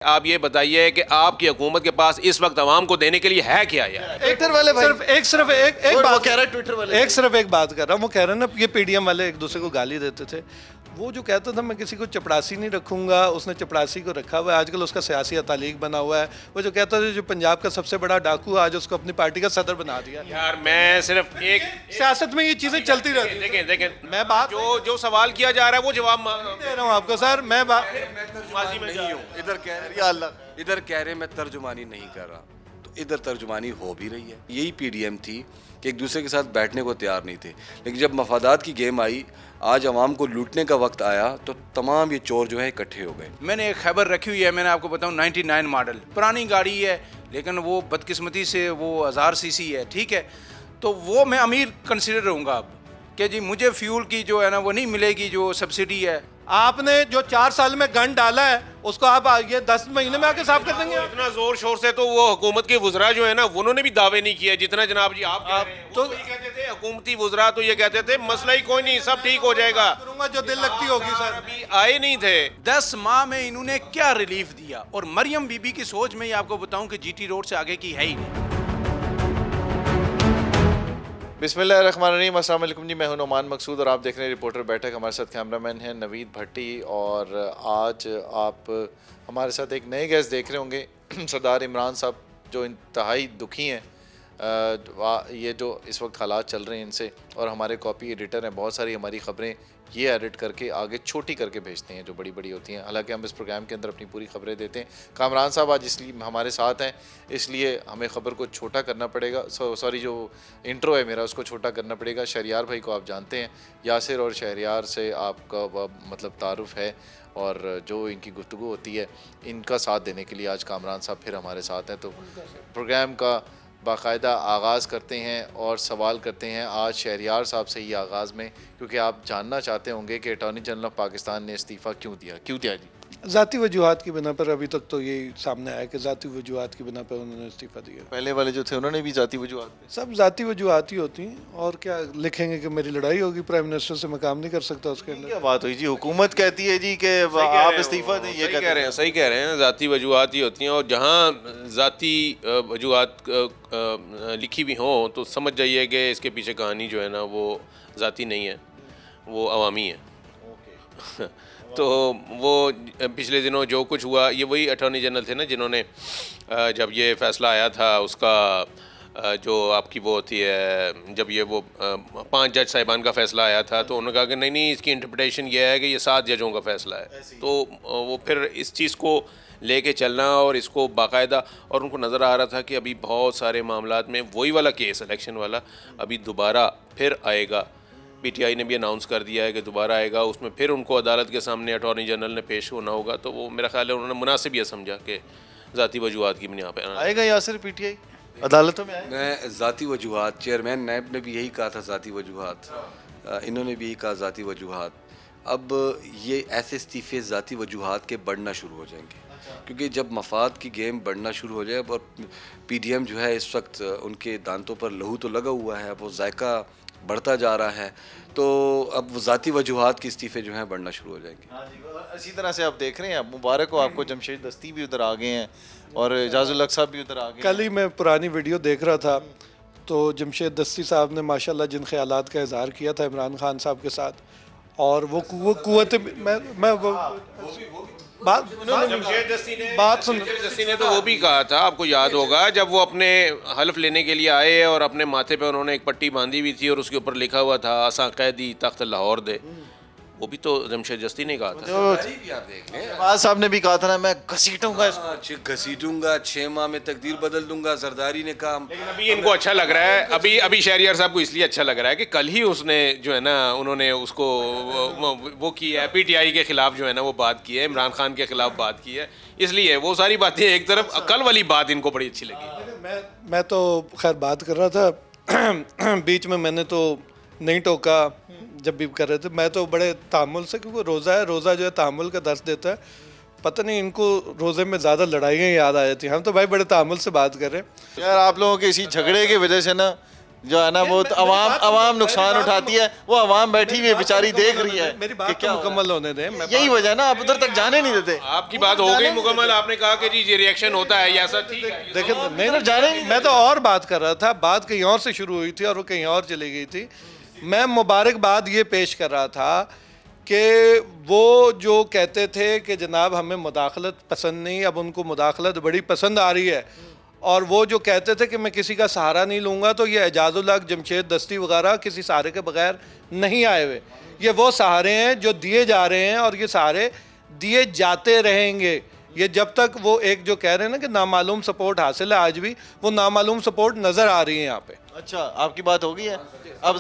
आप ये बताइए कि आपकी हुकूमत के पास इस वक्त आवाम को देने के लिए है क्या यार? ट्विटर वाले भाई सिर्फ एक वो बात कह रहा है ट्विटर वाले सिर्फ एक बात कर रहा हूँ। वो कह रहे हैं ना, ये पीडीएम वाले एक दूसरे को गाली देते थे। वो जो कहता था मैं किसी को चपड़ासी नहीं रखूंगा, उसने चपड़ासी को रखा हुआ है। आजकल उसका सियासी तालीक बना हुआ है। वो जो कहता था जो पंजाब का सबसे बड़ा डाकू, आज उसको अपनी पार्टी का सदर बना दिया। यार मैं सिर्फ एक सियासत में ये चीजें चलती रहती हैं। देखें देखें, मैं बात जो सवाल किया जा रहा है वो जवाब दे रहा हूँ आपको सर। मैं बात माजी में नहीं हूँ। इधर कह रहे या अल्लाह इधर कह रहे मैं तर्जुमानी नहीं कर रहा, तो इधर तर्जुमानी हो भी रही है। यही पीडीएम थी कि एक दूसरे के साथ बैठने को तैयार नहीं थे, लेकिन जब मफादात की गेम आई, आज अवाम को लूटने का वक्त आया, तो तमाम ये चोर जो है इकट्ठे हो गए। मैंने एक खबर रखी हुई है, मैंने आपको बताऊं 99 मॉडल पुरानी गाड़ी है, लेकिन वो बदकिस्मती से वो 1000 सीसी है, ठीक है। तो वो मैं अमीर कंसिडर रहूँगा अब कि जी मुझे फ्यूल की जो है ना वो नहीं मिलेगी जो सब्सिडी है। आपने जो 4 साल में गन डाला है उसको आप ये 10 महीने में आके साफ कर देंगे। इतना जोर शोर से तो वो हुकूमत के वुज़रा जो है ना उन्होंने भी दावे नहीं किए जितना जनाब जी आप कह रहे हैं। तो वो ये कहते थे हुकूमती वुज़रा तो ये कहते थे मसला ही कोई नहीं, सब ठीक हो जाएगा। करूंगा जो दिल लगती होगी सर। अभी आए नहीं थे। 10 माह में इन्होंने क्या रिलीफ दिया, और मरियम बीबी की सोच में ही आपको बताऊं कि जीटी रोड से आगे की है ही नहीं। बिस्मिल्लाहिर्रहमानिर्रहीम, अस्सलाम वालेकुम जी। मैं हूं नोमान मकसूद और आप देख रहे हैं रिपोर्टर बैठक। हमारे साथ कैमरामैन हैं नवीद भट्टी, और आज आप हमारे साथ एक नए गेस्ट देख रहे होंगे सरदार इमरान साहब, जो इंतहाई दुखी हैं। ये जो इस वक्त हालात चल रहे हैं इनसे, और हमारे कॉपी एडिटर हैं, बहुत सारी हमारी ख़बरें ये एडिट करके आगे छोटी करके भेजते हैं जो बड़ी बड़ी होती हैं। हालांकि हम इस प्रोग्राम के अंदर अपनी पूरी खबरें देते हैं। कामरान साहब आज इसलिए हमारे साथ हैं, इसलिए हमें ख़बर को छोटा करना पड़ेगा। सॉरी, जो इंट्रो है मेरा उसको छोटा करना पड़ेगा। शहरियार भाई को आप जानते हैं, यासिर और शहरियार से आपका मतलब तारुफ है, और जो इनकी गुफ्तगू होती है, इनका साथ देने के लिए आज कामरान साहब फिर हमारे साथ हैं। तो प्रोग्राम का बाकायदा आगाज़ करते हैं और सवाल करते हैं आज शहरियार साहब से ही आगाज़ में, क्योंकि आप जानना चाहते होंगे कि अटॉर्नी जनरल ऑफ पाकिस्तान ने इस्तीफ़ा क्यों दिया जी। ज़ाती वजूहात की बिना पर अभी तक तो ये सामने आया कि ज़ाती वजूहात की बिना पर उन्होंने इस्तीफ़ा दिया। पहले वाले जो थे उन्होंने भी जाती वजूहात पे। सब ज़ाती वजूहात ही होती हैं, और क्या लिखेंगे कि मेरी लड़ाई होगी प्राइम मिनिस्टर से, मैं काम नहीं कर सकता उसके अंदर। क्या बात हुई जी? हुकूमत कहती है जी कि आप इस्तीफ़ा दें, ये सही कह रहे हैं, सही कह रहे हैं। ज़ाती वजूहात ही होती हैं, और जहाँ ज़ाती वजूहात लिखी भी हों तो समझ जाइए कि इसके पीछे कहानी जो है ना वो ज़ाती नहीं है, वो अवामी है। तो वो पिछले दिनों जो कुछ हुआ, ये वही अटॉर्नी जनरल थे ना जिन्होंने जब ये फ़ैसला आया था उसका जो आपकी वो होती है, जब ये वो 5 जज साहिबान का फ़ैसला आया था, तो उन्होंने कहा कि नहीं नहीं, इसकी इंटरप्रिटेशन ये है कि ये 7 जजों का फ़ैसला है। तो वो फिर इस चीज़ को लेके चलना और इसको बाकायदा, और उनको नज़र आ रहा था कि अभी बहुत सारे मामलात में वही वाला केस इलेक्शन वाला अभी दोबारा फिर आएगा। पीटीआई ने भी अनाउंस कर दिया है कि दोबारा आएगा, उसमें फिर उनको अदालत के सामने अटॉर्नी जनरल ने पेश होना होगा। तो वो मेरा ख्याल है उन्होंने मुनासिब यह समझा कि ज़ाती वजूहात की बुनियाद पर आएगा यासिर पीटीआई अदालतों में आएगा। मैं ज़ाती वजूहात, चेयरमैन नैब ने भी यही कहा था ज़ाती वजूहात, इन्होंने भी यही कहा ज़ाती वजूहात। अब ये ऐसे इस्तीफ़े ज़ाती वजूहात के बढ़ना शुरू हो जाएंगे, क्योंकि जब मफाद की गेम बढ़ना शुरू हो जाए, और पीडीएम जो है इस वक्त उनके दांतों पर लहू तो लगा हुआ है, वो जायका बढ़ता जा रहा है, तो अब ज़ाती वजूहात के इस्तीफ़े जो हैं बढ़ना शुरू हो जाएंगे। हाँ जी, इसी तरह से आप देख रहे हैं, मुबारक हो आपको, जमशेद दस्ती भी उधर आ गए हैं और एजाजुल हक साहब भी उधर आ गए। कल ही मैं पुरानी वीडियो देख रहा था, तो जमशेद दस्ती साहब ने माशाल्लाह जिन ख्यालात का इजहार किया था इमरान खान साहब के साथ, और वो कुव्वत मैं वो बात सुन जस्ती ने तो वो भी कहा था, आपको याद होगा, जब वो अपने हल्फ लेने के लिए आए और अपने माथे पे उन्होंने एक पट्टी बांधी हुई थी और उसके ऊपर लिखा हुआ था आसा कैदी तख्त लाहौर दे, वो भी तो जमशेद जस्ती ने कहा था। भी आप देख लें, नवाज साहब ने भी कहा था ना, मैं घसीटूंगा इसको, घसीटूंगा, 6 माह में तकदीर बदल दूंगा। जरदारी ने कहा। अभी इनको अच्छा लग रहा है, अभी शहरियार साहब को इसलिए अच्छा लग रहा है कि कल ही उसने जो है ना उन्होंने उसको वो की है, पीटीआई के खिलाफ जो है ना वो बात की है, इमरान खान के खिलाफ बात की है, इसलिए वो सारी बातें एक तरफ, कल वाली बात इनको बड़ी अच्छी लगी। मैं तो खैर बात कर रहा था बीच में, मैंने तो नहीं टोका जब भी कर रहे थे। मैं तो बड़े तामुल से, क्योंकि रोज़ा है, रोज़ा जो है तामुल का दर्स देता है। पता नहीं इनको रोज़े में ज़्यादा लड़ाइयाँ याद आ जाती हैं। हम तो भाई बड़े तामुल से बात कर रहे हैं यार। आप लोगों के इसी झगड़े की वजह से ना जो है ना वो तो अवाम नुकसान उठाती है, वो अवाम बैठी हुई है बेचारी देख रही है मेरी कि बात क्या तो मुकम्मल होने दें। यही वजह है ना, आप उधर तक जाने नहीं देते। आपकी बात हो गई मुकम्मल, आपने कहा कि जी ये रिएक्शन होता है, ये ऐसा ठीक है। देखिए नहीं उधर जाने नहीं मैं तो और बात कर रहा था, बात कहीं और से शुरू हुई थी और वो कहीं और चली गई थी। मैं मुबारकबाद ये पेश कर रहा था कि वो जो कहते थे कि जनाब हमें मुदाखलत पसंद नहीं, अब उनको मुदाखलत बड़ी पसंद आ रही है। और वो जो कहते थे कि मैं किसी का सहारा नहीं लूँगा, तो ये एजाजुल हक, जमशेद दस्ती वगैरह किसी सहारे के बगैर नहीं आए हुए। ये वो सहारे हैं जो दिए जा रहे हैं और ये सहारे दिए जाते रहेंगे। ये जब तक वो एक जो कह रहे हैं ना कि नामालूम सपोर्ट हासिल है, आज भी वो नामालूम सपोर्ट नज़र आ रही है यहाँ पे। अच्छा, आपकी बात हो गई है। अब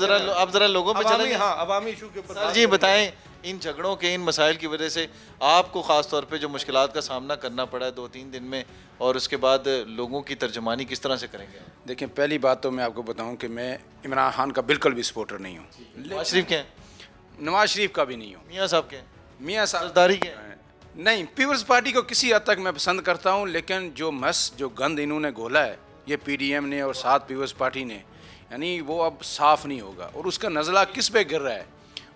जरा लोगों पे चलेंगे। हाँ, अवामी इशू के ऊपर सर जी बताएं, इन झगड़ों के, इन मसाइल की वजह से आपको ख़ास तौर पे जो मुश्किलात का सामना करना पड़ा है 2-3 दिन में, और उसके बाद लोगों की तर्जुमानी किस तरह से करेंगे? देखिए, पहली बात तो मैं आपको बताऊं कि मैं इमरान खान का बिल्कुल भी सपोर्टर नहीं हूँ, नवाज शरीफ के हैं, नवाज शरीफ का भी नहीं हूँ, मियाँ साहब के हैं, मियाँ साहब सरदारी के हैं। नहीं, पीपल्स पार्टी को किसी हद तक मैं पसंद करता हूँ, लेकिन जो गंद इन्होंने घोला है ये पीडीएम ने और साथ पीपल्स पार्टी ने, यानी वो अब साफ़ नहीं होगा। और उसका नज़ला किस पे गिर रहा है,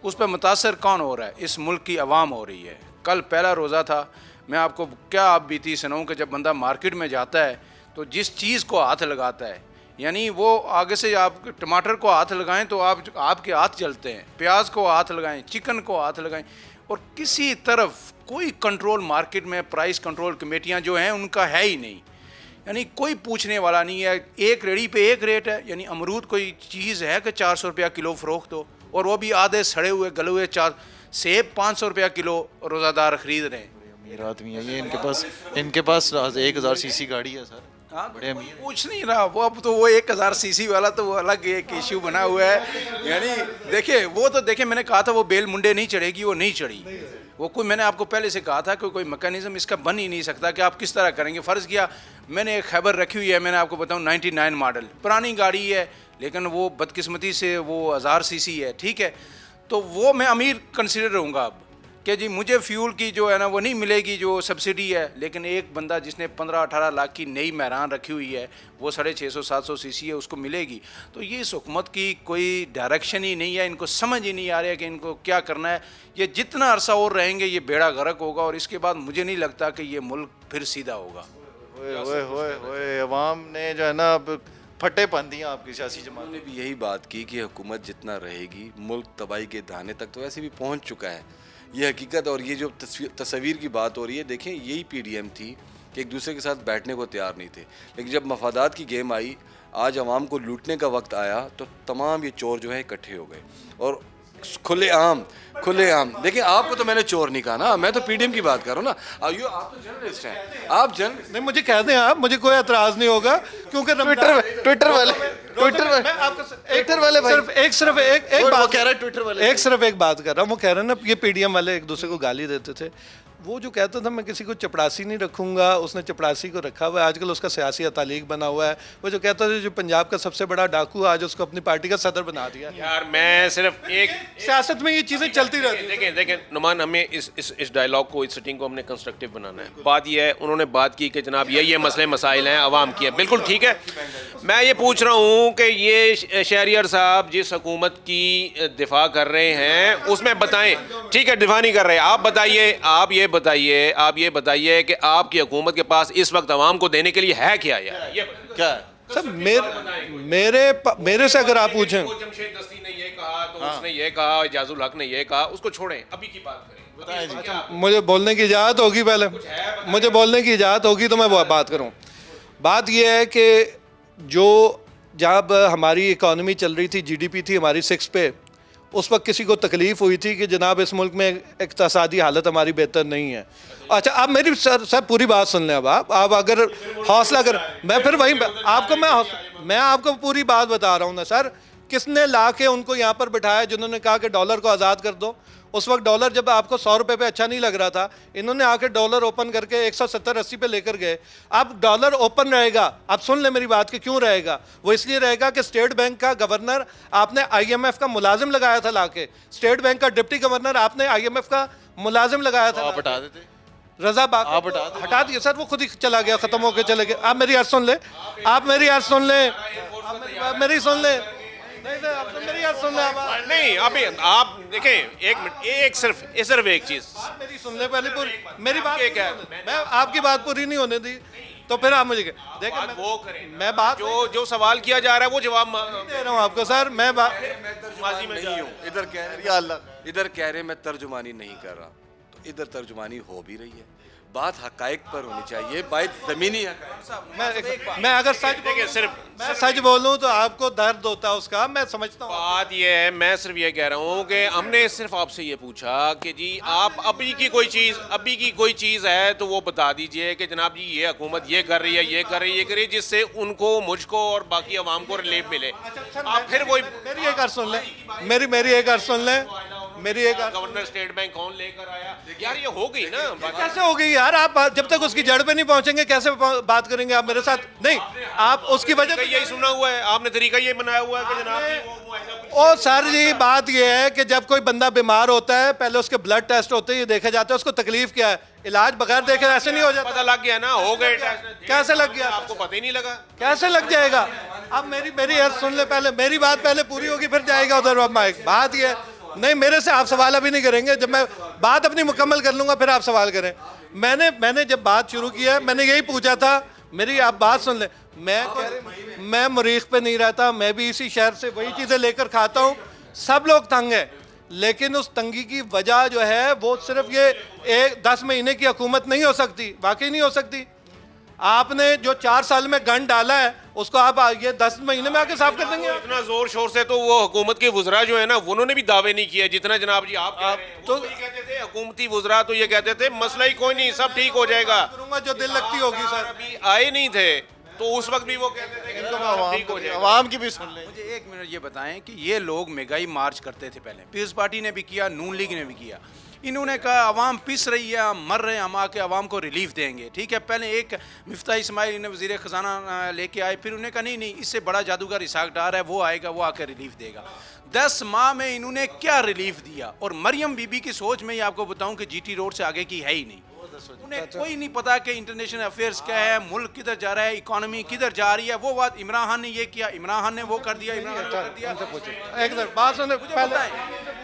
उस पर मुतासर कौन हो रहा है? इस मुल्क की आवाम हो रही है। कल पहला रोज़ा था, मैं आपको क्या आप बीती सुनाऊं कि जब बंदा मार्केट में जाता है तो जिस चीज़ को हाथ लगाता है, यानी वो आगे से आप टमाटर को हाथ लगाएं तो आपके हाथ जलते हैं, प्याज को हाथ लगाएं, चिकन को हाथ लगाएं, और किसी तरफ कोई कंट्रोल मार्केट में, प्राइस कंट्रोल कमेटियां जो हैं उनका है ही नहीं, यानी कोई पूछने वाला नहीं है। एक रेडी पे एक रेट है, यानी अमरूद कोई चीज़ है कि 400 रुपया किलो फ़रोख्त हो, और वो भी आधे सड़े हुए गले हुए। सेब 500 रुपया किलो रोज़ादार ख़रीद रहे हैं। अमीर आदमी है ये, इनके पास 1000 सीसी गाड़ी है सर। हाँ, बड़े अमीर पूछ नहीं रहा वो, अब तो वो 1000 सीसी वाला तो वो अलग एक इश्यू बना हुआ है। यानी देखिए, वो तो देखिए, मैंने कहा था वो बेल मुंडे नहीं चढ़ेगी, वो नहीं चढ़ी। वो कोई, मैंने आपको पहले से कहा था कि कोई मैकेनिज्म इसका बन ही नहीं सकता कि आप किस तरह करेंगे। फ़र्ज़ किया मैंने एक खैबर रखी हुई है, मैंने आपको बताऊँ 99 मॉडल, पुरानी गाड़ी है, लेकिन वो बदकिस्मती से वो 1000 सीसी है, ठीक है। तो वो मैं अमीर कंसिडर रहूँगा अब कि जी मुझे फ्यूल की जो है ना वो नहीं मिलेगी जो सब्सिडी है, लेकिन एक बंदा जिसने 15-18 लाख की नई मैरान रखी हुई है वो 650-700 सीसी है, उसको मिलेगी। तो ये इस हुकूमत की कोई डायरेक्शन ही नहीं है, इनको समझ ही नहीं आ रहा है कि इनको क्या करना है। ये जितना अरसा और रहेंगे ये बेड़ा गर्क होगा, और इसके बाद मुझे नहीं लगता कि ये मुल्क फिर सीधा होगा। ओए अवाम ने जो है ना अब फटे पन दिया आपकी सियासी जमात उन्होंने भी यही बात की कि हुकूमत जितना रहेगी मुल्क तबाही के दाने तक तो वैसे भी पहुंच चुका है, ये हकीकत। और ये जो तस्वीर की बात हो रही है, देखें यही पीडीएम थी कि एक दूसरे के साथ बैठने को तैयार नहीं थे, लेकिन जब मफादात की गेम आई, आज अवाम को लूटने का वक्त आया, तो तमाम ये चोर जो है इकट्ठे हो गए और खुलेआम देखिए, आपको तो मैंने चोर नहीं कहा ना, मैं तो पीडीएम की बात कर रहा हूँ ना। आप तो जर्नलिस्ट हैं, आप नहीं, मुझे कह दें आप, मुझे कोई एतराज़ नहीं होगा, क्योंकि ट्विटर वाले भाई सिर्फ एक बात कह रहा है, ट्विटर वाले सिर्फ एक बात कर रहा हूँ। वो कह रहे हैं ना, ये पीडीएम वाले एक दूसरे को गाली देते थे। वो जो कहता था मैं किसी को चपड़ासी नहीं रखूंगा, उसने चपड़ासी को रखा हुआ है, आजकल उसका सियासी तालीक बना हुआ है। वो जो कहता था जो पंजाब का सबसे बड़ा डाकू, आज उसको अपनी पार्टी का सदर बना दिया। यार मैं सिर्फ एक सियासत में ये चीज़ें चलती रहती हैं। देखें नुमान, हमें इस डायलॉग को, इस सिटिंग को हमने कंस्ट्रक्टिव बनाना है। बात ये है, उन्होंने बात की कि जनाब ये मसले मसाइल हैं अवाम की हैं, बिल्कुल ठीक है। मैं ये पूछ रहा हूँ कि ये शहरियार साहब जिस हुकूमत की दिफा कर रहे हैं उसमें बताएं, ठीक है दिफा नहीं कर रहे, आप बताइए, आप ये बताइए कि आपकी हुकूमत के पास इस वक्त अवाम को देने के लिए है क्या? यार ये क्या है? सब मेरे से अगर आप पूछें, जमशेद दस्ती ने ये कहा, तो उसने ये कहा, एजाजुल हक ने ये कहा, उसको छोड़ें, अभी की बात करें। मुझे बोलने की इजाज़त होगी, पहले मुझे बोलने की इजाज़त होगी तो मैं वो बात करूं। बात यह है कि जो जब हमारी इकॉनमी चल रही थी, जीडीपी थी हमारी 6 पे, उस वक्त किसी को तकलीफ़ हुई थी कि जनाब इस मुल्क में इक़्तिसादी हालत हमारी बेहतर नहीं है। अच्छा, आप मेरी सर पूरी बात सुन लें। अब आप अगर हौसला कर, मैं फिर वही आपको मैं आपको पूरी बात बता रहा हूँ ना सर। किसने ला के उनको यहाँ पर बिठाया जिन्होंने कहा कि डॉलर को आज़ाद कर दो? उस वक्त डॉलर जब आपको 100 रुपये पे अच्छा नहीं लग रहा था, इन्होंने आके डॉलर ओपन करके 170-80 पे लेकर गए। अब डॉलर ओपन रहेगा, आप सुन ले मेरी बात कि क्यों रहेगा। वो इसलिए रहेगा कि स्टेट बैंक का गवर्नर आपने IMF का मुलाजिम लगाया था लाके, स्टेट बैंक का डिप्टी गवर्नर आपने IMF का मुलाजिम लगाया था। आप हटा देते, रजा बाग आप हटा दिए सर, वो खुद ही चला गया, खत्म होकर चले गए। आप मेरी अर्ज सुन ले, आप मेरी अर्ज सुन ले, मेरी सुन ले। नहीं नहीं, आप तो मेरी बात सुन ले आप नहीं अभी आप देखें, एक मिनट, सिर्फ एक चीज़, मेरी सुन ले पहले पूरी, मेरी बात एक है, पूरी होने- मैं आपकी बात पूरी नहीं होने दी तो फिर आप मुझे देखें बात वो करें, मैं बात जो सवाल किया जा रहा है वो जवाब दे रहा हूँ आपको सर। मैं बात माजी में नहीं हूँ, इधर कह रहे या अल्लाह इधर कह रहे मैं तर्जुमानी नहीं कर रहा, तो इधर तर्जुमानी हो भी रही है। बात हकायक पर होनी चाहिए, बात ज़मीनी हकायक। मैं अगर सच देखिए, मैं सच बोलूं तो आपको दर्द होता है उसका, मैं समझता हूँ। बात ये है, मैं सिर्फ ये कह रहा हूँ कि हमने सिर्फ आपसे ये पूछा कि जी आप अभी की कोई चीज़ है तो वो बता दीजिए कि जनाब जी ये हुकूमत ये कर रही है, ये कर रही है, जिससे उनको, मुझको और बाकी आवाम को रिलीफ मिले। आप फिर वही मेरी एक अर्ज सुन ले, मेरी एक अर्ज सुन ले, मेरी एक अर्ज गवर्नर स्टेट बैंक कौन लेकर आया, यार ये हो गई ना बात। कैसे हो गई यार? आप जब तक उसकी जड़ पे नहीं पहुंचेंगे कैसे बात करेंगे आप मेरे साथ? नहीं, आप उसकी वजह यही सुना हुआ है आपने, तरीका ये बनाया हुआ है कि जनाब जी वो मुआवजा पूछिए। ओ सर जी, बात यह है कि जब कोई बंदा बीमार होता है पहले उसके ब्लड टेस्ट होते हैं, ये देखे जाते हैं उसको तकलीफ क्या है, इलाज बगैर देखे ऐसे नहीं हो जाता। पता लग गया ना, हो गए टेस्ट। कैसे लग गया? आपको पता ही नहीं लगा? कैसे लग जाएगा? अब मेरी अर्ज सुन ले पहले, मेरी बात पहले पूरी होगी फिर जाएगा उधर माइक। बात ये है, नहीं मेरे से आप सवाल अभी नहीं करेंगे, जब मैं बात अपनी मुकम्मल कर लूंगा फिर आप सवाल करें। मैंने जब बात शुरू की है मैंने यही पूछा था, मेरी आप बात सुन ले, मैं मरीख पे नहीं रहता, मैं भी इसी शहर से वही चीज़ें लेकर खाता हूँ, सब लोग तंग हैं, लेकिन उस तंगी की वजह जो है वो सिर्फ ये 10 महीने की हुकूमत नहीं हो सकती, वाकई नहीं हो सकती। आपने जो 4 साल में गन डाला है उसको आप ये 10 महीने में आके साफ कर देंगे? इतना जोर शोर से तो वो हुकूमत के वुज़रा जो है ना उन्होंने भी दावे नहीं किए जितना जनाब जी आप कह रहे हैं। तो वो ये कहते थे, हुकूमती वुज़रा तो ये कहते थे मसला ही कोई नहीं, सब ठीक हो जाएगा। करूंगा जो दिल लगती होगी सर। अभी आए नहीं थे तो उस वक्त भी वो कहते थे कि सब ठीक हो जाएगा। आवाम की भी सुन ले। मुझे एक मिनट ये बताएं कि ये लोग महंगाई मार्च करते थे पहले, पीपल्स पार्टी ने भी किया, नून लीग ने भी किया। इन्होंने कहा आवाम पिस रही है, हम मर रहे हैं, हम आके आवाम को रिलीफ देंगे। ठीक है, पहले एक मिफ्ता इस्माइल इन्हें वज़ीर ख़जाना लेके आए, फिर उन्होंने कहा नहीं इससे बड़ा जादूगर इसाक डार है, वो आएगा, वो आकर रिलीफ देगा। 10 माह में इन्होंने क्या रिलीफ दिया? और मरियम बीबी की सोच में ही आपको बताऊं कि जीटी रोड से आगे की है ही नहीं। उन्हें कोई नहीं पता कि इंटरनेशनल अफेयर्स क्या है, मुल्क किधर जा रहा है, इकोनॉमी किधर जा रही है। वो बात इमरान खान ने ये किया, इमरान खान ने वो कर दिया, इमरान खान ने वो कर दिया। एक मिनट बात सुने मुझे पहले। पता है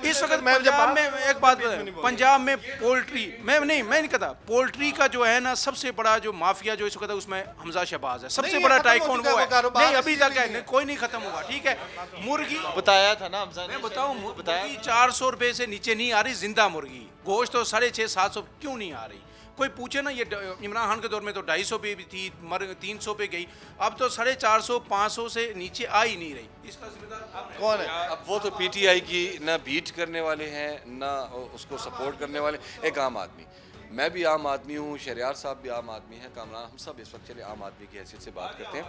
इस वक्त पंजाब में एक बात बताएं, पंजाब में पोल्ट्री मैं नहीं कहता, पोल्ट्री का जो है ना सबसे बड़ा जो माफिया जो इस वक्त है उसमें हमजा शहबाज है, सबसे नहीं, बड़ा खत्म हो टाइकून चुका वो है है। वो कारोबार, नहीं अभी तक है, इसीलिए। कोई नहीं खत्म हुआ। ठीक है, मुर्गी बताया था ना हमजा ने। मैं बताऊं, मुर्गी 400 रुपए से नीचे नहीं आ रही, जिंदा मुर्गी। गोश्त तो 650-700 क्यों नहीं आ रही? कोई पूछे ना, ये इमरान खान के दौर में तो 250 पे भी थी, 300 पे गई, अब तो 450-500 से नीचे आ ही नहीं रही। इसका जिम्मेदार आप कौन है? अब वो तो पीटीआई की ना बीट करने वाले हैं ना उसको सपोर्ट करने वाले, एक आम आदमी। मैं भी आम आदमी हूँ, शहरियार साहब भी आम आदमी हैं, कामरान, हम सब इस वक्त चले आम आदमी की हैसियत से बात करते हैं।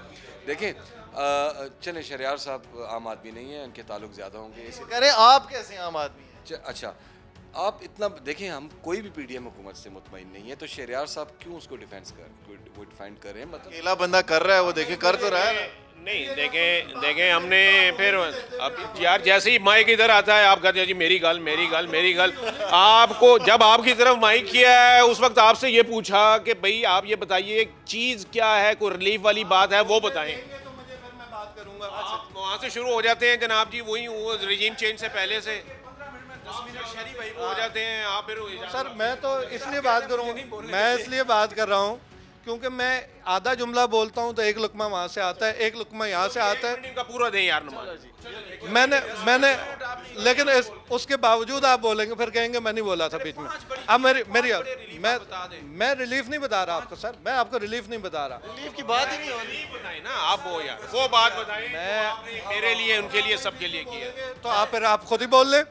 देखें चले शहरियार साहब आम आदमी नहीं हैं, उनके ताल्लुक ज़्यादा होंगे इसे। कह रहे आप कैसे आम आदमी हैं? अच्छा, आप इतना देखें, हम कोई भी पीडीएम हुकूमत से मुतमईन नहीं है, तो शहरियार साहब क्यों उसको डिफेंड कर रहे हैं? मतलब अकेला बंदा कर रहा है, वो देखे कर तो रहा है ना। नहीं देखें हमने फिर अब यार जैसे ही माइक इधर आता है आप कहते हैं जी मेरी गल। आपको जब आपकी तरफ माइक किया है उस वक्त आपसे ये पूछा कि भाई आप ये बताइए चीज़ क्या है, कोई रिलीफ वाली बात है वो बताएं। तो मुझे फिर मैं बात करूंगा। आप वहाँ से शुरू हो जाते हैं जनाब जी, वही वो रजीम चेंज से पहले से 10 मिनट शहरी भाई हो जाते हैं आप फिर सर मैं तो इसलिए बात करूँ, मैं इसलिए बात कर रहा हूँ क्योंकि मैं आधा जुमला बोलता हूँ तो एक लुकमा वहाँ से आता है, एक लुकमा यहाँ से आता है। का पूरा दें यार नमाज। मैंने लेकिन उसके बावजूद आप बोलेंगे फिर कहेंगे मैं नहीं बोला था बीच में। अब मैं रिलीफ नहीं बता रहा आपको सर, मैं आपको रिलीफ नहीं बता रहा। रिलीफ की बात ही नहीं हो रही। बताएं ना आप, वो यार वो बात बताएं। आपने मेरे लिए, उनके लिए, सबके लिए किया। तो आप फिर आप खुद ही बोल लें,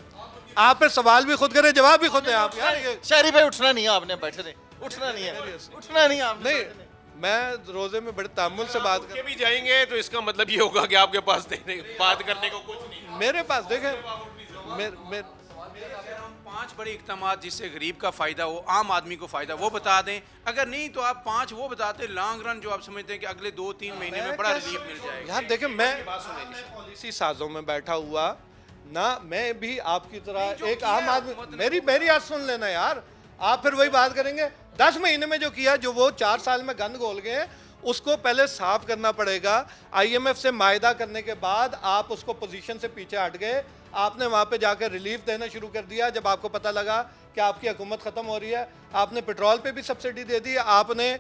आप फिर सवाल भी खुद करें, जवाब भी खुद दें आप। यार ये शहरी भाई उठना नहीं है, आपने बैठे रहे, उठना नहीं है, उठना नहीं है आपने। नहीं, मैं रोजे में बड़े तामुल से बात के भी जाएंगे तो इसका मतलब ये होगा कि आपके पास बात करने को कुछ नहीं। मेरे पास देखें मेरे 5 बड़े इकदाम जिससे गरीब का फ़ायदा हो, आम आदमी को फ़ायदा, वो बता दें। अगर नहीं तो आप 5 वो बताते लॉन्ग रन जो आप समझते हैं कि अगले 2-3 महीने में बड़ा रिलीफ मिल जाएगा। यार देखें मैं पॉलिसी साजों में बैठा हुआ ना, मैं भी आपकी तरह एक आम आदमी, मेरी आज सुन लेना यार। आप फिर वही बात करेंगे 10 महीने में जो किया, जो वो 4 साल में गंद घोल गए, उसको पहले साफ करना पड़ेगा। आईएमएफ से मायदा करने के बाद आप उसको पोजीशन से पीछे हट गए, आपने वहाँ पे जाकर रिलीफ देना शुरू कर दिया। जब आपको पता लगा कि आपकी हुकूमत ख़त्म हो रही है, आपने पेट्रोल पे भी सब्सिडी दे दी, आपने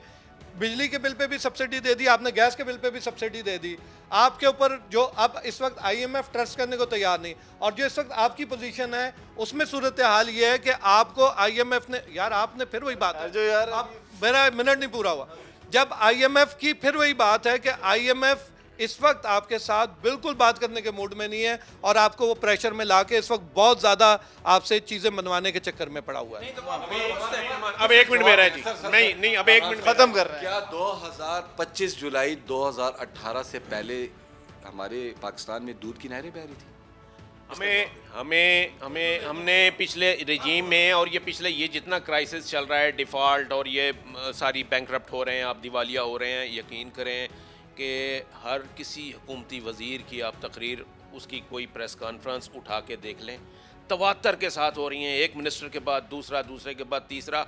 बिजली के बिल पे भी सब्सिडी दे दी, आपने गैस के बिल पे भी सब्सिडी दे दी। आपके ऊपर जो अब इस वक्त आईएमएफ ट्रस्ट करने को तैयार नहीं, और जो इस वक्त आपकी पोजीशन है उसमें सूरत हाल ये है कि आपको आईएमएफ ने, यार आपने फिर वही बात है, जो यार आप, मेरा मिनट नहीं पूरा हुआ। जब आईएमएफ की फिर वही बात है कि आईएमएफ इस वक्त आपके साथ बिल्कुल बात करने के मूड में नहीं है, और आपको वो प्रेशर में लाके इस वक्त बहुत ज़्यादा आपसे चीज़ें मनवाने के चक्कर में पड़ा हुआ है। अब 1 मिनट मेरा है जी, नहीं अब 1 मिनट खत्म कर रहे हैं। क्या 2025 जुलाई 2018 से पहले हमारे पाकिस्तान में दूध की नहरें बह रही थी? हमने पिछले रजीम में, और ये पिछले ये जितना क्राइसिस चल रहा है, डिफ़ॉल्ट और ये सारी बैंकरप्ट हो रहे हैं, आप दिवालिया हो रहे हैं, यकीन करें कि हर किसी हुकूमती वज़ीर की आप तकरीर, उसकी कोई प्रेस कॉन्फ्रेंस उठा के देख लें, तवातर के साथ हो रही हैं, एक मिनिस्टर के बाद दूसरा, दूसरे के बाद तीसरा,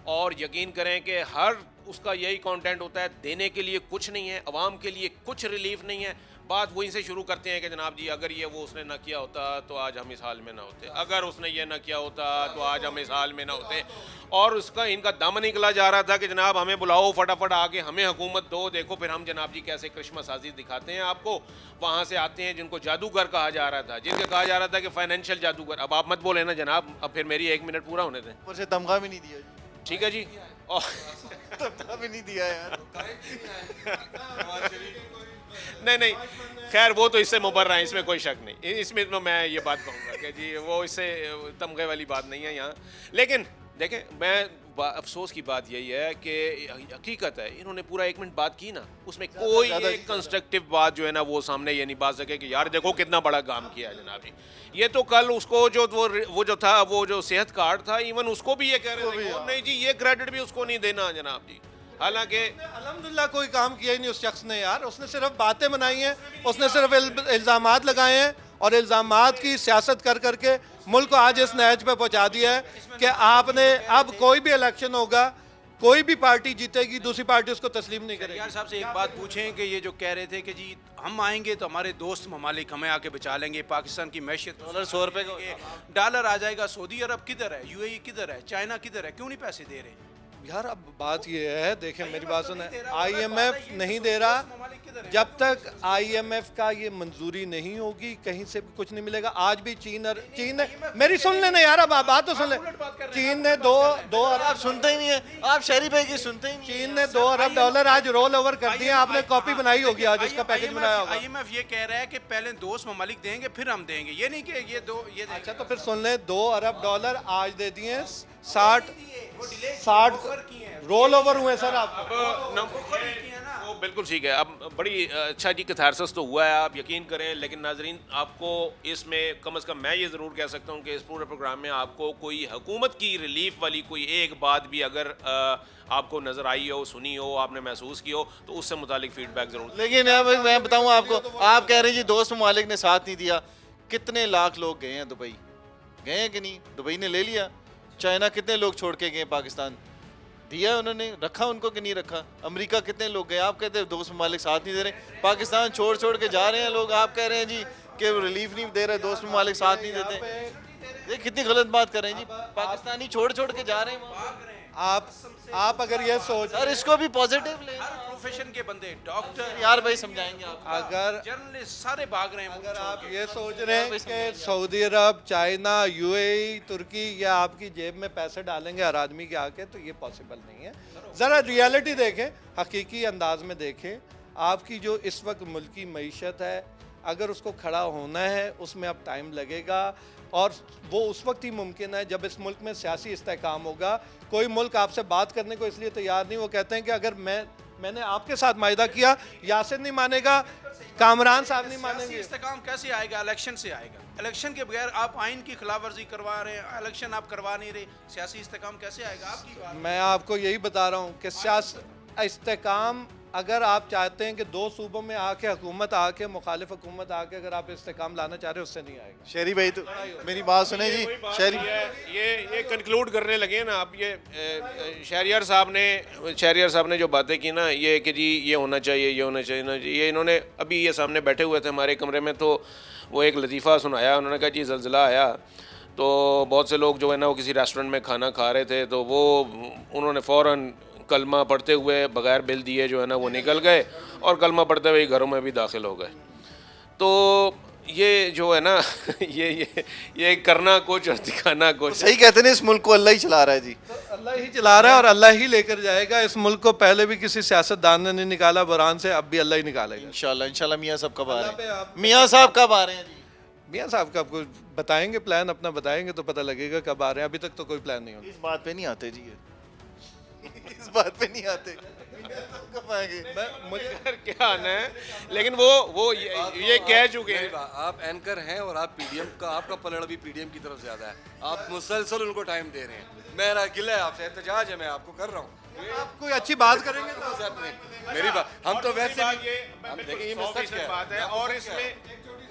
और यकीन करें कि हर उसका यही कंटेंट होता है, देने के लिए कुछ नहीं है, अवाम के लिए कुछ रिलीफ नहीं है। बात वहीं से शुरू करते हैं कि जनाब जी अगर ये वो उसने ना किया होता तो आज हम इस हाल में ना होते, अगर उसने ये ना किया होता तो आज हम इस हाल में ना होते। और उसका इनका दम निकला जा रहा था कि जनाब हमें बुलाओ, फटाफट आके हमें हुकूमत दो, देखो फिर हम जनाब जी कैसे करिश्मा साजी दिखाते हैं आपको। वहाँ से आते हैं जिनको जादूगर कहा जा रहा था, जिनके कहा जा रहा था कि फाइनेंशियल जादूगर। अब आप मत बोले ना जनाब, अब फिर मेरी 1 मिनट पूरा होने दें। ऊपर से तमगा भी नहीं दिया जी। ठीक है जी, और तमगा भी नहीं दिया यार। नहीं खैर वो तो इससे मुबर्रा है, इसमें कोई शक नहीं, इसमें तो मैं ये बात कहूँगा कि जी वो इससे तमगे वाली बात नहीं है यहाँ। लेकिन देखें, मैं अफसोस की बात यही है कि हकीकत है इन्होंने पूरा 1 मिनट बात की ना, उसमें कोई एक कंस्ट्रक्टिव बात जो है ना वो सामने ये नहीं बात सके कि यार देखो कितना बड़ा काम किया है जनाब जी। ये तो कल उसको जो वो जो था, वो जो सेहत कार्ड था, इवन उसको भी ये कह रहे थे कि नहीं जी ये क्रेडिट भी उसको नहीं देना जनाब जी। हालांकि अल्हम्दुलिल्लाह कोई काम किया ही नहीं उस शख्स ने यार, उसने सिर्फ बातें बनाई हैं, उसने सिर्फ इल्ज़ामात लगाए हैं, और इल्ज़ामात की सियासत कर करके मुल्क को आज इस नहज पे पहुंचा दिया है कि आपने, अब कोई भी इलेक्शन होगा, कोई भी पार्टी जीतेगी, दूसरी पार्टी उसको तस्लीम नहीं करेगी। यार साहब से एक बात पूछें कि ये जो कह रहे थे कि जी हम आएंगे तो हमारे दोस्त ममालिक हमें आके बचा लेंगे, पाकिस्तान की मैशियत डॉलर 100 रुपए का डॉलर आ जाएगा, सऊदी अरब किधर है, यूएई किधर है, चाइना किधर है, क्यों नहीं पैसे दे रहे? यार अब बात ये है, देखें मेरी बात सुने, आईएमएफ नहीं दे रहा, जब तक आईएमएफ का ये मंजूरी नहीं होगी कहीं से भी कुछ नहीं मिलेगा। आज भी चीन ने, मेरी सुन लेना यार, अब आप बात तो सुन ले, चीन ने दो अरब, आप सुनते ही नहीं है, आप शहरी भाई की सुनते ही नहीं। चीन ने 2 अरब डॉलर आज रोल ओवर कर दिए, आपने कॉपी बनाई होगी आज, उसका पैकेज बनाया होगा। आईएमएफ ये कह रहा है कि पहले दोस्त ममालिक देंगे फिर हम देंगे, ये नहीं कि ये अच्छा तो फिर सुन ले, 2 अरब डॉलर आज दे दिए, 60 रोल ओवर हुए सर। आप वो बिल्कुल ठीक है। अब बड़ी अच्छा जी कैथारसिस तो हुआ है, आप यकीन करें, लेकिन नाजरीन आपको इसमें कम से कम मैं ये ज़रूर कह सकता हूँ कि इस पूरे प्रोग्राम में आपको कोई हुकूमत की रिलीफ वाली कोई एक बात भी अगर आपको नज़र आई हो, सुनी हो, आपने महसूस की हो, तो उससे मुतालिक फीडबैक ज़रूर। लेकिन अब मैं बताऊं आपको, आप कह रहे हैं जी दोस्त ममालिक ने साथ नहीं दिया, कितने लाख लोग गए हैं दुबई, गए हैं कि नहीं? दुबई ने ले लिया। चाइना कितने लोग छोड़ के गए पाकिस्तान, दिया उन्होंने, रखा उनको कि नहीं रखा? अमेरिका कितने लोग गए, आप कहते हैं दोस्त ममालिक साथ नहीं दे रहे, पाकिस्तान छोड़ के जा रहे हैं लोग, आप कह रहे हैं जी कि रिलीफ नहीं दे रहे, दोस्त ममालिक साथ नहीं देते। ये कितनी गलत बात कर रहे हैं जी, पाकिस्तानी छोड़ के जा रहे हैं। आप अगर ये सोच, सर इसको भी पॉजिटिव ले, हर प्रोफेशन के बंदे, डॉक्टर, यार भाई समझाएंगे आप। अगर जर्नलिस्ट सारे भाग रहे हैं। अगर आप ये सोच रहे हैं कि सऊदी अरब, चाइना, यूएई, तुर्की या आपकी जेब में पैसे डालेंगे हर आदमी के आके, तो ये पॉसिबल नहीं है। ज़रा रियलिटी देखें, हकीकी अंदाज में देखें, आपकी जो इस वक्त मुल्की मईशत है, अगर उसको खड़ा होना है उसमें अब टाइम लगेगा, और वो उस वक्त ही मुमकिन है जब इस मुल्क में सियासी इस्तेहकाम होगा। कोई मुल्क आपसे बात करने को इसलिए तैयार नहीं, वो कहते हैं कि अगर मैंने आपके साथ मायदा किया, यासिर नहीं मानेगा, कामरान साहब नहीं मानेंगे। इस्तेकाम कैसे आएगा? इलेक्शन से आएगा। इलेक्शन के बगैर आप आइन की खिलाफ वर्जी करवा रहे हैं, इलेक्शन आप करवा नहीं रहे, सियासी इस्तेकाम कैसे आएगा? आपकी बात। मैं आपको यही बता रहा हूँ कि सियासी इस्तेकाम अगर आप चाहते हैं कि दो सूबों में आके हुकूमत आके मुखालिफ हुकूमत आके अगर आप इस्तेकाम लाना चाह रहे हो, उससे नहीं आएगा। शहरी भाई तो मेरी बात सुने जी, शहरी ये कंक्लूड करने लगे हैं ना आप। ये शहरियार साहब ने जो बातें की ना, ये कि जी ये होना चाहिए, ये होना चाहिए ना, ये इन्होंने अभी ये सामने बैठे हुए थे हमारे कमरे में, तो वो एक लतीफ़ा सुनाया। उन्होंने कहा जी ज़लज़ला आया तो बहुत से लोग जो है ना वो किसी रेस्टोरेंट में खाना खा रहे थे, तो वो उन्होंने फ़ौरन कलमा पढ़ते हुए बगैर बिल दिए जो है ना वो निकल गए और कलमा पढ़ते हुए घरों में भी दाखिल हो गए। तो ये जो है ना ये करना कुछ और दिखाना कुछ। सही कहते हैं, इस मुल्क को अल्लाह ही चला रहा है जी। अल्लाह ही चला रहा है और अल्लाह ही लेकर जाएगा। इस मुल्क को पहले भी किसी सियासतदान ने नहीं निकाला बुरहान से, अब भी अल्लाह ही निकालेगा इंशाल्लाह मियाँ साहब कब आ रहे पे हैं? आप- मियाँ साहब कब आ रहे हैं जी? मियाँ साहब का आपको बताएंगे, प्लान अपना बताएंगे तो पता लगेगा कब आ रहे हैं। अभी तक तो कोई प्लान नहीं होगा। इस बात पे नहीं आते जी ये। इस बात पे नहीं आते। कब आएंगे? मुझे क्या आना है, लेकिन वो ये कह चुके हैं। आप एंकर हैं और आप पीडीएम का, आपका पलड़ा भी पीडीएम की तरफ ज्यादा है। आप मुसलसल उनको टाइम दे रहे हैं। मेरा गिला है आपसे, एहतजाज है, मैं आपको कर रहा हूँ। आप कोई अच्छी बात करेंगे तो मेरी बात, हम तो वैसे बात भी ये हम बिल्कुल देखिए, ये 100% सच है। बात है। और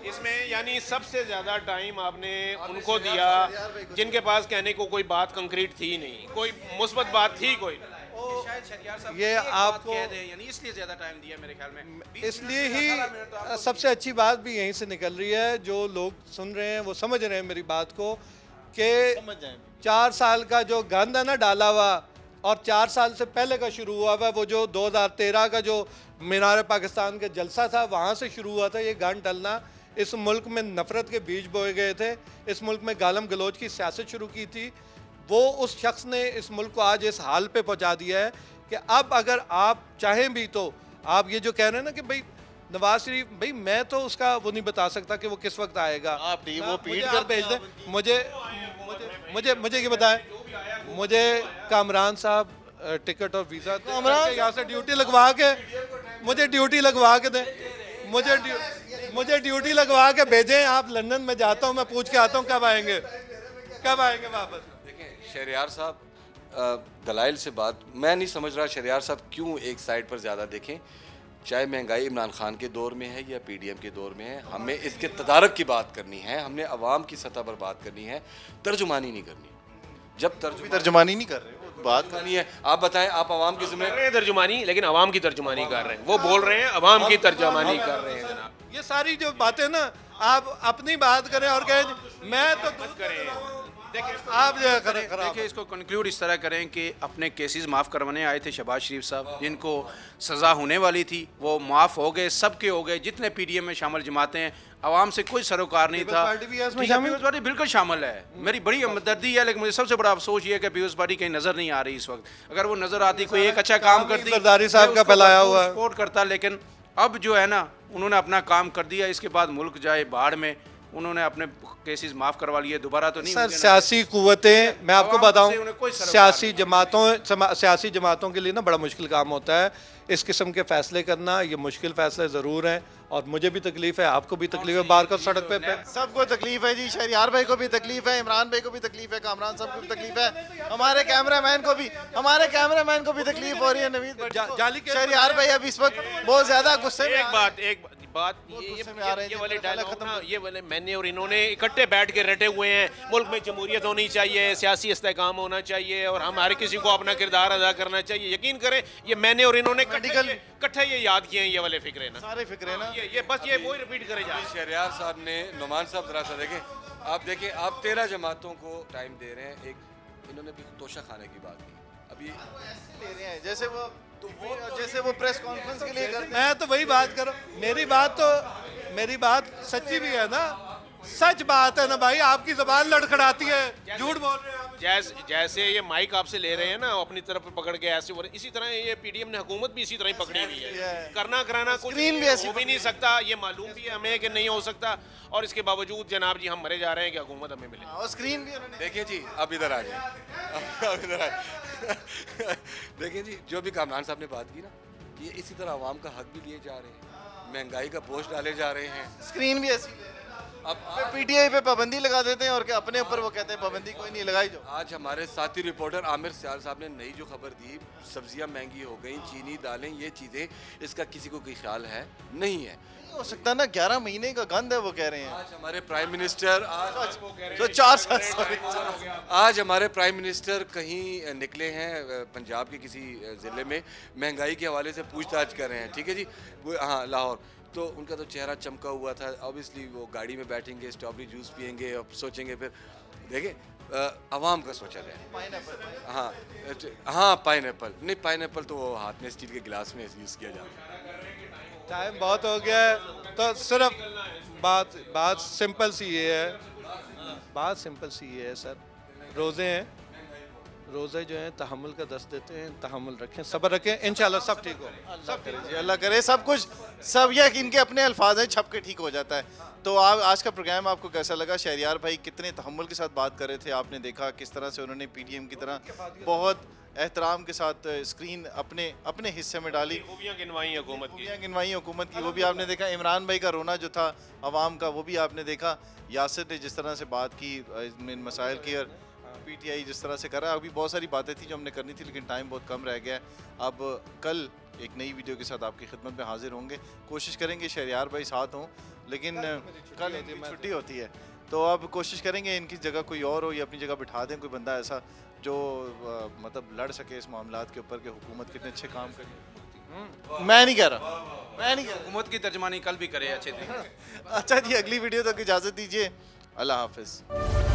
इसमें यानी सबसे ज़्यादा टाइम आपने उनको दिया जिनके पास कहने को कोई बात कंक्रीट थी नहीं, कोई मुस्बत बात थी कोई। शायद शहरियार साहब ये एक बात आपको- कह दें, यानी इसलिए ज्यादा टाइम दिया मेरे ख्याल में। इसलिए ही सबसे अच्छी बात भी यहीं से निकल रही है। जो लोग सुन रहे हैं वो समझ रहे हैं मेरी बात को कि 4 साल का जो गंद है ना डाला हुआ, और 4 साल से पहले का शुरू हुआ हुआ, वो जो 2013 का जो मीनार पाकिस्तान का जलसा था वहाँ से शुरू हुआ था ये गंद डलना। इस मुल्क में नफरत के बीज बोए गए थे, इस मुल्क में गालम गलोच की सियासत शुरू की थी। वो उस शख्स ने इस मुल्क को आज इस हाल पे पहुंचा दिया है कि अब अगर आप चाहें भी तो आप ये जो कह रहे हैं ना कि भाई नवाज शरीफ, भाई मैं तो उसका वो नहीं बता सकता कि वो किस वक्त आएगा। आप वो मुझे पीट आप कर भेज दें, मुझे ये बताएं, मुझे कामरान साहब टिकट और वीज़ा यहाँ से ड्यूटी लगवा के, मुझे ड्यूटी लगवा के दें, मुझे ड्यूटी लगवा के भेजें। आप लंदन में जाता हूँ, मैं पूछ के आता हूँ कब आएंगे वापस। देखिए शहरियार साहब, दलाइल से बात मैं नहीं समझ रहा शहरियार साहब क्यों एक साइड पर ज़्यादा देखें। चाहे महंगाई इमरान खान के दौर में है या पीडीएम के दौर में है, हमें इसके तदारक की बात करनी है, हमने अवाम की सतह पर बात करनी है, तर्जुमानी नहीं करनी। जब तर्जुमानी नहीं कर रहे हो, बात करनी है, आप बताएं, आप अवाम की कर जिम्मे रहे हैं तर्जुमानी, लेकिन अवाम की तर्जुमानी कर रहे हैं। वो बोल रहे हैं अवाम की तर्जुमानी कर रहे हैं जनाब। ये सारी जो बातें ना, आप अपनी बात करें और कहें मैं तो करें आप जो करें देखिए इसको कंक्लूड इस तरह करें कि अपने केसेस माफ़ करवाने आए थे शहबाज शरीफ साहब, जिनको सज़ा होने वाली थी वो माफ़ हो गए, सबके हो गए। जितने पीडीएम में शामिल जमातें हैं, आवाम से कोई सरोकार नहीं था। पार्टी भी है इसमें ठीक है, शामिल? पीपल्स पार्टी बिल्कुल शामिल है। मेरी बड़ी हमदर्दी है, लेकिन मुझे सबसे बड़ा अफसोस ये है कि पीपल्स पार्टी कहीं नज़र नहीं आ रही इस वक्त। अगर वो नज़र आती, कोई एक अच्छा काम करती, जरदारी साहब का फैलाया हुआ है। सपोर्ट करता, लेकिन अब जो है ना उन्होंने अपना काम कर दिया। इसके बाद मुल्क जाए बाढ़ में, उन्होंने अपने केसेस माफ़ करवा लिए, दोबारा तो नहीं सर होंगे ना। सियासी कुव्वतें, मैं आपको आवाम बताऊं, से उन्हें कोई सरोकार सियासी जमातों के लिए ना बड़ा मुश्किल काम होता है इस किस्म के फैसले करना। ये मुश्किल फैसले ज़रूर हैं और मुझे भी तकलीफ है, आपको भी तकलीफ है। बार को सड़क पे सबको तकलीफ है जी। शहरियार भाई को भी तकलीफ है, इमरान भाई को भी तकलीफ है, कामरान साहब को भी तकलीफ है, हमारे कैमरामैन को भी तकलीफ हो रही है। नवीद जाली शहरियार भाई अब इस वक्त बहुत ज्यादा गुस्से में एक बात गुस्से में आ रहे हैं ये जी, वाले पहले डायलॉग खत्म ना, ये वाले मैंने और इन्होंने इकट्ठे बैठ के रटे हुए हैं। मुल्क में जमहूरियत होनी चाहिए, सियासी इस्तेकाम होना चाहिए और हम हर किसी को अपना किरदार अदा करना चाहिए। यकीन करें ये मैंने और इन्होंने इकट्ठे ये याद किए हैं, ये वाले फिक्रे ना, सारे फिक्रे ना। ये बस ये वही रिपीट करे जा रहे हैं। शहरियार साहब ने, नुमान साहब जरा सा देखें, आप देखें, आप 13 जमातों को टाइम दे रहे हैं। एक इन्होंने भी तोशा खाने की बात की अभी, ले रहे हैं जैसे वो प्रेस कॉन्फ्रेंस के लिए करते हैं। मैं तो वही बात करूं, मेरी बात सच्ची भी है ना, सच बात है ना भाई। आपकी जबान लड़खड़ाती है, झूठ बोल रहे हैं आप। जैसे ये माइक आपसे ले रहे हैं ना अपनी तरफ पकड़ के, ऐसे इसी तरह ये पीडीएम ने हुकूमत भी इसी तरह ही पकड़ी हुई है। करना कराना कुछ स्क्रीन भी ऐसी हो भी नहीं सकता, ये मालूम भी है हमें कि नहीं हो सकता, और इसके बावजूद जनाब जी हम मरे जा रहे हैं कि हुकूमत हमें मिले। और स्क्रीन भी उन्होंने देखिए जी, अब इधर आ जाए, अब इधर आए। देखिए जी, जो भी कामरान साहब ने बात की ना, कि ये इसी तरह आवाम का हक भी लिए जा रहे हैं, महंगाई का बोझ डाले जा रहे हैं। स्क्रीन भी ऐसी ले रहे हैं। पीटीआई पे पाबंदी लगा देते हैं और क्या अपने ऊपर वो कहते हैं पाबंदी कोई नहीं लगाई जो। आज हमारे साथी रिपोर्टर आमिर सियाल साहब ने नई जो खबर दी, सब्जियां महंगी हो गई, चीनी, दालें, ये चीज़ें, इसका किसी को कोई ख्याल है नहीं है। नहीं हो सकता ना, 11 महीने का गंद है वो कह रहे हैं। आज हमारे प्राइम मिनिस्टर जो 4 साल सॉरी आज हमारे प्राइम मिनिस्टर कहीं निकले हैं पंजाब के किसी ज़िले में, महंगाई के हवाले से पूछताछ कर रहे हैं, ठीक है जी, वो हाँ लाहौर। तो उनका तो चेहरा चमका हुआ था, ऑब्वियसली वो गाड़ी में बैठेंगे, स्ट्रॉबेरी जूस पियेंगे और सोचेंगे, फिर देखें आवाम का सोचा जाए। हाँ हाँ, पाइनएप्पल नहीं, पाइनएप्पल तो वो हाथ में स्टील के गिलास में यूज़ किया जाता है। टाइम बहुत हो गया है, तो सिर्फ बात सिंपल सी ये है, बात सिंपल सी ये है सर, रोज़े हैं, रोज़े जो हैं तहम्मुल का दर्स देते हैं, तहम्मुल रखें, सब्र रखें, इंशाल्लाह सब ठीक हो। सब करे जी, अल्लाह करे सब कुछ, सब यह इनके अपने अल्फाज हैं, छप के ठीक हो जाता है। तो आज का प्रोग्राम आपको कैसा लगा? शहरियार भाई कितने तहम्मुल के साथ बात कर रहे थे, आपने देखा किस तरह से उन्होंने पीटीएम की तरह बहुत एहतराम के साथ स्क्रीन अपने हिस्से में डाली, खूबियाँ गिनवाई हुकूमत की। खूबियाँ गिनवाई हुकूमत की, वो भी आपने देखा। इमरान भाई का रोना जो था आवाम का, वो भी आपने देखा। यासिर ने जिस तरह से बात की इन मसाइल की, और पीटीआई जिस तरह से कर रहा है। अभी बहुत सारी बातें थी जो हमने करनी थी, लेकिन टाइम बहुत कम रह गया है। अब कल एक नई वीडियो के साथ आपकी खिदमत में हाजिर होंगे। कोशिश करेंगे शहरियार भाई साथ हों, लेकिन कल इनकी छुट्टी होती है, तो अब कोशिश करेंगे इनकी जगह कोई और हो, या अपनी जगह बिठा दें कोई बंदा ऐसा जो मतलब लड़ सके इस मामलात के ऊपर कि हुकूमत कितने अच्छे काम करे। मैं नहीं कह रहा हुकूमत की तर्जमानी कल भी करे अच्छे दिन। अच्छा जी, अगली वीडियो तक इजाज़त दीजिए। अल्लाह हाफिज़।